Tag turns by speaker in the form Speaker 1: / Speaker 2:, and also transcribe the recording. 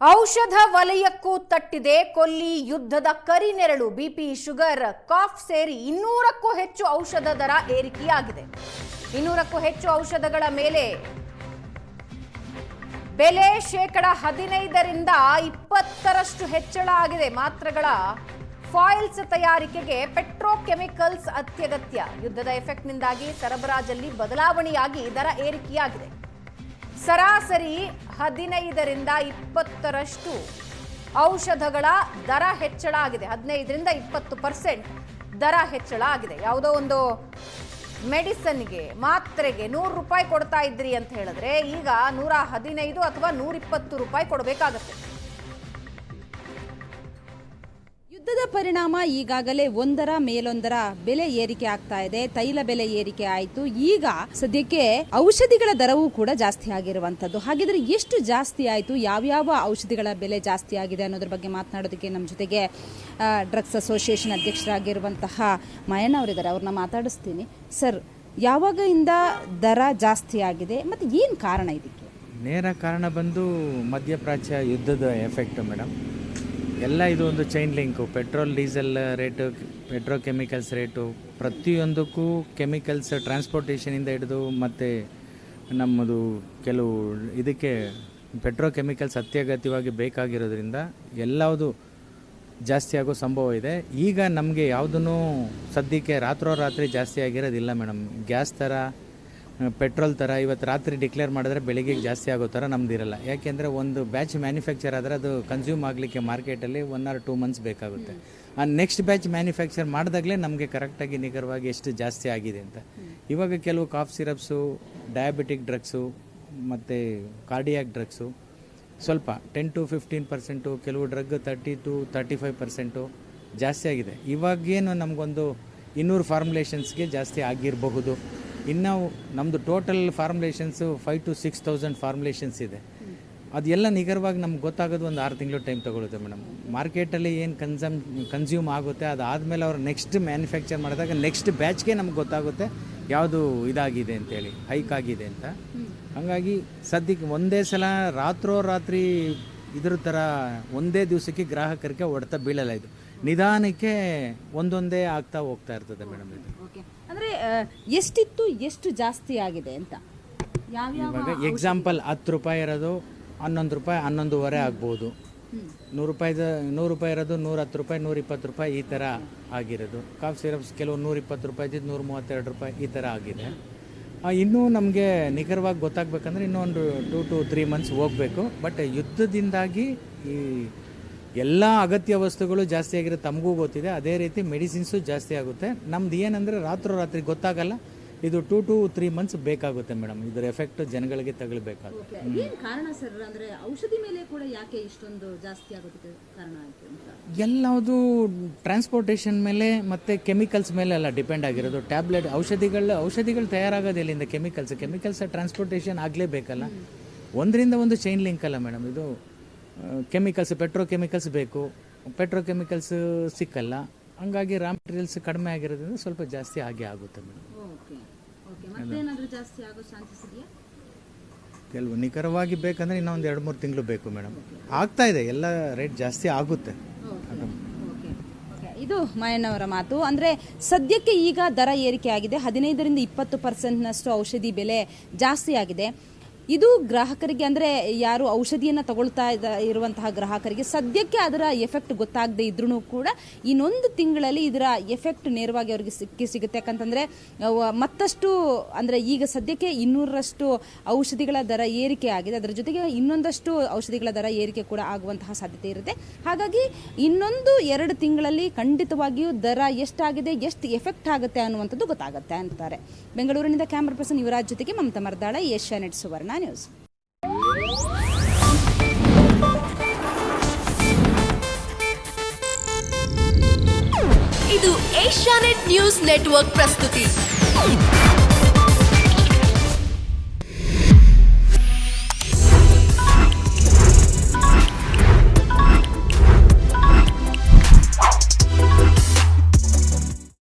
Speaker 1: ಔಷಧ ವಲಯಕ್ಕೂ ತಟ್ಟಿದೆ ಕೊಲ್ಲಿ ಯುದ್ಧದ ಕರಿನೆರಳು. ಬಿಪಿ, ಶುಗರ್, ಕಾಫ್ ಸೇರಿ 200ಕ್ಕೂ ಹೆಚ್ಚು ಔಷಧ ದರ ಏರಿಕೆಯಾಗಿದೆ. 200ಕ್ಕೂ ಹೆಚ್ಚು ಔಷಧಗಳ ಮೇಲೆ ಬೆಲೆ 15% 20% ಹೆಚ್ಚಳ ಆಗಿದೆ. ಮಾತ್ರೆಗಳ ಫಾಯಿಲ್ಸ್ ತಯಾರಿಕೆಗೆ ಪೆಟ್ರೋಕೆಮಿಕಲ್ಸ್ ಅತ್ಯಗತ್ಯ. ಯುದ್ಧದ ಎಫೆಕ್ಟ್ನಿಂದಾಗಿ ಸರಬರಾಜಲ್ಲಿ ಬದಲಾವಣೆಯಾಗಿ ದರ ಏರಿಕೆಯಾಗಿದೆ. ಸರಾಸರಿ 15% 20% ಔಷಧಗಳ ದರ ಹೆಚ್ಚಳ ಆಗಿದೆ. 15% 20% ದರ ಹೆಚ್ಚಳ ಆಗಿದೆ. ಯಾವುದೋ ಒಂದು ಮೆಡಿಸನ್ಗೆ, ಮಾತ್ರೆಗೆ 100 ರೂಪಾಯಿ ಕೊಡ್ತಾ ಇದ್ರಿ ಅಂತ ಹೇಳಿದ್ರೆ ಈಗ 115 ಅಥವಾ 120 ರೂಪಾಯಿ ಕೊಡಬೇಕಾಗತ್ತೆ.
Speaker 2: ಯುದ್ಧದ ಪರಿಣಾಮ ಈಗಾಗಲೇ ಒಂದರ ಮೇಲೊಂದರ ಬೆಲೆ ಏರಿಕೆ ಆಗ್ತಾ ಇದೆ. ತೈಲ ಬೆಲೆ ಏರಿಕೆ ಆಯಿತು. ಈಗ ಸದ್ಯಕ್ಕೆ ಔಷಧಿಗಳ ದರವೂ ಕೂಡ ಜಾಸ್ತಿ ಆಗಿರುವಂತದ್ದು. ಹಾಗಿದ್ರೆ ಎಷ್ಟು ಜಾಸ್ತಿ ಆಯಿತು, ಯಾವ್ಯಾವ ಔಷಧಿಗಳ ಬೆಲೆ ಜಾಸ್ತಿ ಆಗಿದೆ ಅನ್ನೋದ್ರ ಬಗ್ಗೆ ಮಾತನಾಡೋದಕ್ಕೆ ನಮ್ಮ ಜೊತೆಗೆ ಡ್ರಗ್ಸ್ ಅಸೋಸಿಯೇಷನ್ ಅಧ್ಯಕ್ಷರಾಗಿರುವಂತಹ ಮಯಣ್ಣ ಅವರಿದ್ದಾರೆ. ಅವ್ರನ್ನ ಮಾತಾಡಿಸ್ತೀನಿ. ಸರ್, ಯಾವಾಗಿಂದ ದರ ಜಾಸ್ತಿ ಆಗಿದೆ ಮತ್ತು ಏನು ಕಾರಣ ಇದಕ್ಕೆ?
Speaker 3: ನೇರ ಕಾರಣ ಬಂದು ಮಧ್ಯಪ್ರಾಚ್ಯ ಯುದ್ಧದ ಎಫೆಕ್ಟ್ ಮೇಡಮ್. ಎಲ್ಲ ಇದು ಒಂದು chain link. Petrol, diesel rate, petrochemicals rate, ಪ್ರತಿಯೊಂದಕ್ಕೂ ಕೆಮಿಕಲ್ಸ್ ಟ್ರಾನ್ಸ್ಪೋರ್ಟೇಷನಿಂದ ಹಿಡಿದು ಮತ್ತು ನಮ್ಮದು ಕೆಲವು ಇದಕ್ಕೆ ಪೆಟ್ರೋಕೆಮಿಕಲ್ಸ್ ಅತ್ಯಗತ್ಯವಾಗಿ ಬೇಕಾಗಿರೋದ್ರಿಂದ ಎಲ್ಲವುದು ಜಾಸ್ತಿ ಆಗೋ ಸಂಭವ ಇದೆ. ಈಗ ನಮಗೆ ಯಾವುದೂ ಸದ್ಯಕ್ಕೆ ರಾತ್ರೋರಾತ್ರಿ ಜಾಸ್ತಿ ಆಗಿರೋದಿಲ್ಲ ಮೇಡಮ್. ಗ್ಯಾಸ್ ಥರ, ಪೆಟ್ರೋಲ್ ಥರ ಇವತ್ತು ರಾತ್ರಿ ಡಿಕ್ಲೇರ್ ಮಾಡಿದ್ರೆ ಬೆಳಿಗ್ಗೆ ಜಾಸ್ತಿ ಆಗೋ ಥರ ನಮ್ದಿರಲ್ಲ. ಯಾಕೆಂದರೆ ಒಂದು ಬ್ಯಾಚ್ ಮ್ಯಾನುಫ್ಯಾಕ್ಚರ್ ಆದರೆ ಅದು ಕನ್ಸ್ಯೂಮ್ ಆಗಲಿಕ್ಕೆ ಮಾರ್ಕೆಟಲ್ಲಿ 1 or 2 months ಬೇಕಾಗುತ್ತೆ. ಆ ನೆಕ್ಸ್ಟ್ ಬ್ಯಾಚ್ ಮ್ಯಾನುಫ್ಯಾಕ್ಚರ್ ಮಾಡಿದಾಗಲೇ ನಮಗೆ ಕರೆಕ್ಟಾಗಿ ನಿಖರವಾಗಿ ಎಷ್ಟು ಜಾಸ್ತಿ ಆಗಿದೆ ಅಂತ. ಇವಾಗ ಕೆಲವು ಕಾಫ್ ಸಿರಪ್ಸು, ಡಯಾಬಿಟಿಕ್ ಡ್ರಗ್ಸು ಮತ್ತು ಕಾರ್ಡಿಯಾಕ್ ಡ್ರಗ್ಸು ಸ್ವಲ್ಪ 10 to 15%, ಕೆಲವು ಡ್ರಗ್ 30 to 35% ಜಾಸ್ತಿ ಆಗಿದೆ. ಇವಾಗೇನು ನಮಗೊಂದು 200 ಫಾರ್ಮುಲೇಷನ್ಸ್ಗೆ ಜಾಸ್ತಿ ಆಗಿರಬಹುದು. ಇನ್ನು ನಮ್ಮದು ಟೋಟಲ್ ಫಾರ್ಮುಲೇಷನ್ಸು 5,000 to 6,000 ಫಾರ್ಮುಲೇಷನ್ಸ್ ಇದೆ. ಅದೆಲ್ಲ ನಿಖರವಾಗಿ ನಮ್ಗೆ ಗೊತ್ತಾಗೋದು ಒಂದು 6 ತಿಂಗಳು ಟೈಮ್ ತೊಗೊಳುತ್ತೆ ಮೇಡಮ್. ಮಾರ್ಕೆಟಲ್ಲಿ ಏನು ಕನ್ಸ್ಯೂಮ್ ಆಗುತ್ತೆ ಅದಾದಮೇಲೆ ಅವ್ರು ನೆಕ್ಸ್ಟ್ ಮ್ಯಾನುಫ್ಯಾಕ್ಚರ್ ಮಾಡಿದಾಗ ನೆಕ್ಸ್ಟ್ ಬ್ಯಾಚ್ಗೆ ನಮ್ಗೆ ಗೊತ್ತಾಗುತ್ತೆ ಯಾವುದು ಇದಾಗಿದೆ ಅಂತೇಳಿ, ಹೈಕ್ ಆಗಿದೆ ಅಂತ. ಹಾಗಾಗಿ ಸದ್ಯಕ್ಕೆ ಒಂದೇ ಸಲ ರಾತ್ರೋರಾತ್ರಿ ಇದ್ರ ಥರ ಒಂದೇ ದಿವಸಕ್ಕೆ ಗ್ರಾಹಕರಿಗೆ ಹೊಡೆತ ಬೀಳಲ್ಲ. ಇದು ನಿಧಾನಕ್ಕೆ ಒಂದೊಂದೇ ಆಗ್ತಾ ಹೋಗ್ತಾ ಇರ್ತದೆ ಮೇಡಮ್. ಇದು
Speaker 2: ಅಂದರೆ ಎಷ್ಟಿತ್ತು, ಎಷ್ಟು ಜಾಸ್ತಿ ಆಗಿದೆ ಅಂತ?
Speaker 3: ಇವಾಗ ಎಕ್ಸಾಂಪಲ್ 10 ರೂಪಾಯಿ ಇರೋದು 11 ರೂಪಾಯಿ, 11.5 ಆಗ್ಬೋದು. 100 ರೂಪಾಯಿ ಇರೋದು 110 ರೂಪಾಯಿ, 120 ರೂಪಾಯಿ ಈ ಥರ ಆಗಿರೋದು. ಕಾಫ್ ಸಿರಪ್ಸ್ ಕೆಲವು 120 ರೂಪಾಯಿ ಇದ್ದಿದ್ದು 132 ರೂಪಾಯಿ ಈ ಥರ ಆಗಿದೆ. ಇನ್ನೂ ನಮಗೆ ನಿಖರವಾಗಿ ಗೊತ್ತಾಗಬೇಕಂದ್ರೆ ಇನ್ನೊಂದು 2 to 3 months ಹೋಗಬೇಕು. ಬಟ್ ಯುದ್ಧದಿಂದಾಗಿ ಈ ಎಲ್ಲ ಅಗತ್ಯ ವಸ್ತುಗಳು ಜಾಸ್ತಿ ಆಗಿರೋ ತಮಗೂ ಗೊತ್ತಿದೆ. ಅದೇ ರೀತಿ ಮೆಡಿಸಿನ್ಸು ಜಾಸ್ತಿ ಆಗುತ್ತೆ. ನಮ್ದು ಏನಂದರೆ ರಾತ್ರೋರಾತ್ರಿ ಗೊತ್ತಾಗಲ್ಲ. ಇದು 2 to 3 months ಬೇಕಾಗುತ್ತೆ ಮೇಡಮ್. ಇದರ ಎಫೆಕ್ಟ್ ಜನಗಳಿಗೆ ತಗಲಬೇಕಾಗುತ್ತೆ.
Speaker 2: ಏನು ಕಾರಣ ಸರ್? ಅಂದರೆ ಔಷಧಿ ಮೇಲೆ ಕೂಡ ಯಾಕೆ ಇಷ್ಟೊಂದು ಜಾಸ್ತಿ ಆಗೋದಕ್ಕೆ ಕಾರಣ ಆಯಿತು ಅಂತ?
Speaker 3: ಎಲ್ಲವುದು ಟ್ರಾನ್ಸ್ಪೋರ್ಟೇಷನ್ ಮೇಲೆ ಮತ್ತು ಕೆಮಿಕಲ್ಸ್ ಮೇಲೆ ಎಲ್ಲ ಡಿಪೆಂಡ್ ಆಗಿರೋದು. ಟ್ಯಾಬ್ಲೆಟ್ ಔಷಧಿಗಳು ತಯಾರಾಗೋದು ಎಲ್ಲಿಂದ? ಕೆಮಿಕಲ್ಸ್ ಟ್ರಾನ್ಸ್ಪೋರ್ಟೇಷನ್ ಆಗಲೇಬೇಕಲ್ಲ. ಒಂದರಿಂದ ಒಂದು ಚೈನ್ ಲಿಂಕ್ ಅಲ್ಲ ಮೇಡಮ್. ಇದು ಕೆಮಿಕಲ್ಸ್, ಪೆಟ್ರೋಕೆಮಿಕಲ್ಸ್ ಬೇಕು, ಪೆಟ್ರೋಕೆಮಿಕಲ್ಸ್ ಸಿಕ್ಕಲ್ಲ. ಹಂಗಾಗಿ ರಾ ಮೆಟೀರಿಯಲ್ಸ್ ಕಡಿಮೆ ಆಗಿರೋದ್ರಿಂದ ಸ್ವಲ್ಪ ಜಾಸ್ತಿ ಆಗುತ್ತೆ ಮೇಡಮ್. ಕೆಲವು ನಿಖರವಾಗಿ ಬೇಕಂದ್ರೆ ಇನ್ನೊಂದು 2-3 ತಿಂಗಳು ಬೇಕು ಮೇಡಮ್. ಆಗ್ತಾ ಇದೆ, ಎಲ್ಲ ರೇಟ್ ಜಾಸ್ತಿ ಆಗುತ್ತೆ.
Speaker 2: ಇದು ಮಯಣ್ಣವರ ಮಾತು. ಅಂದರೆ ಸದ್ಯಕ್ಕೆ ಈಗ ದರ ಏರಿಕೆ ಆಗಿದೆ. 15% 20% ಔಷಧಿ ಬೆಲೆ ಜಾಸ್ತಿ ಆಗಿದೆ. ಇದು ಗ್ರಾಹಕರಿಗೆ, ಅಂದರೆ ಯಾರು ಔಷಧಿಯನ್ನು ತಗೊಳ್ತಾ ಇರುವಂತಹ ಗ್ರಾಹಕರಿಗೆ ಸದ್ಯಕ್ಕೆ ಅದರ ಎಫೆಕ್ಟ್ ಗೊತ್ತಾಗದೆ ಇದ್ರೂ ಕೂಡ ಇನ್ನೊಂದು ತಿಂಗಳಲ್ಲಿ ಇದರ ಎಫೆಕ್ಟ್ ನೇರವಾಗಿ ಅವರಿಗೆ ಸಿಗುತ್ತೆ. ಯಾಕಂತಂದರೆ ಮತ್ತಷ್ಟು, ಅಂದರೆ ಈಗ ಸದ್ಯಕ್ಕೆ 200ರಷ್ಟು ಔಷಧಿಗಳ ದರ ಏರಿಕೆ ಆಗಿದೆ. ಅದರ ಜೊತೆಗೆ ಇನ್ನೊಂದಷ್ಟು ಔಷಧಿಗಳ ದರ ಏರಿಕೆ ಕೂಡ ಆಗುವಂತಹ ಸಾಧ್ಯತೆ ಇರುತ್ತೆ. ಹಾಗಾಗಿ ಇನ್ನೊಂದು 2 ತಿಂಗಳಲ್ಲಿ ಖಂಡಿತವಾಗಿಯೂ ದರ ಎಷ್ಟಾಗಿದೆ, ಎಷ್ಟು ಎಫೆಕ್ಟ್ ಆಗುತ್ತೆ ಅನ್ನುವಂಥದ್ದು ಗೊತ್ತಾಗುತ್ತೆ ಅಂತಾರೆ. ಬೆಂಗಳೂರಿನಿಂದ ಕ್ಯಾಮರಾ ಪರ್ಸನ್ ಯುವರಾಜ್ ಜೊತೆಗೆ ಮಮತಾ ಮರದಾಳ, ಏಷ್ಯಾನೆಟ್ ಸುವರ್ಣ ನ್ಯೂಸ್.
Speaker 4: ಇದು ಏಷ್ಯಾನೆಟ್ ನ್ಯೂಸ್ ನೆಟ್ವರ್ಕ್ ಪ್ರಸ್ತುತಿ.